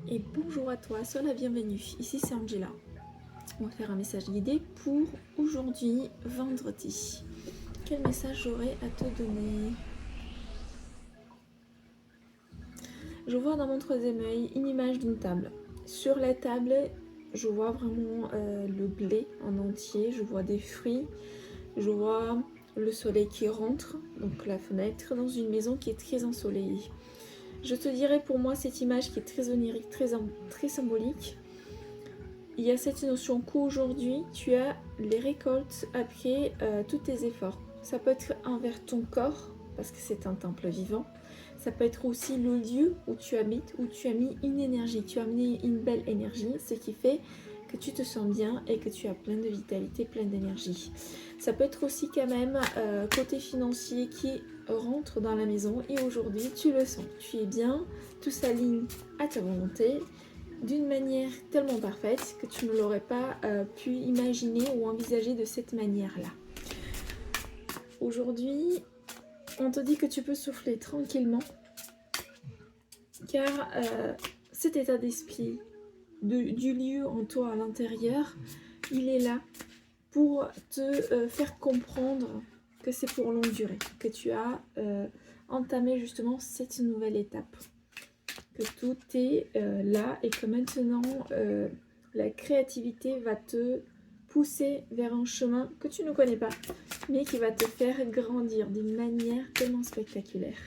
Et bonjour à toi, sois la bienvenue. Ici c'est Angela. On va faire un message guidé pour aujourd'hui, vendredi. Quel message j'aurais à te donner? Je vois dans mon troisième œil une image d'une table. Sur la table, je vois vraiment le blé en entier, je vois des fruits, je vois le soleil qui rentre, donc la fenêtre, dans une maison qui est très ensoleillée. Je te dirais pour moi cette image qui est très onirique, très symbolique. Il y a cette notion qu'aujourd'hui, tu as les récoltes après tous tes efforts. Ça peut être envers ton corps, parce que c'est un temple vivant. Ça peut être aussi le lieu où tu habites, où tu as mis une énergie. Tu as amené une belle énergie, ce qui fait que tu te sens bien et que tu as plein de vitalité, plein d'énergie. Ça peut être aussi quand même côté financier qui rentre dans la maison et aujourd'hui tu le sens. Tu es bien, tout s'aligne à ta volonté d'une manière tellement parfaite que tu ne l'aurais pas pu imaginer ou envisager de cette manière-là. Aujourd'hui, on te dit que tu peux souffler tranquillement car cet état d'esprit du lieu en toi à l'intérieur, il est là pour te faire comprendre que c'est pour longue durée, que tu as entamé justement cette nouvelle étape, que tout est là et que maintenant la créativité va te pousser vers un chemin que tu ne connais pas, mais qui va te faire grandir d'une manière tellement spectaculaire.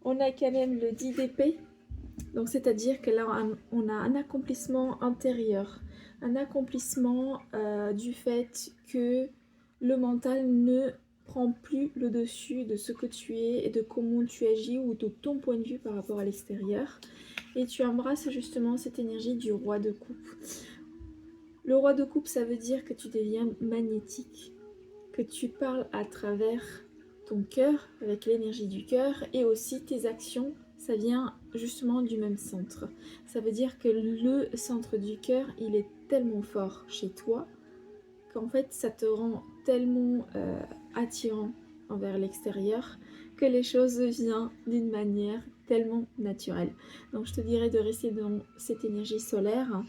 On a quand même le 10 d'épée, donc c'est-à-dire que là on a un accomplissement intérieur, un accomplissement du fait que le mental ne prend plus le dessus de ce que tu es et de comment tu agis ou de ton point de vue par rapport à l'extérieur. Et tu embrasses justement cette énergie du roi de coupe. Le roi de coupe, ça veut dire que tu deviens magnétique, que tu parles à travers ton cœur, avec l'énergie du cœur, et aussi tes actions, ça vient justement du même centre. Ça veut dire que le centre du cœur, il est tellement fort chez toi, qu'en fait ça te rend tellement attirant envers l'extérieur que les choses viennent d'une manière tellement naturelle. Donc je te dirais de rester dans cette énergie solaire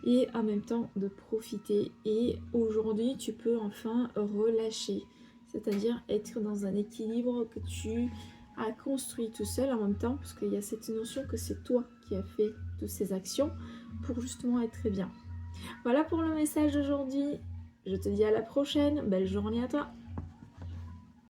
et en même temps de profiter. Et aujourd'hui tu peux enfin relâcher, c'est-à-dire être dans un équilibre que tu as construit tout seul en même temps, parce qu'il y a cette notion que c'est toi qui as fait toutes ces actions pour justement être bien. Voilà pour le message d'aujourd'hui. Je te dis à la prochaine. Belle journée à toi.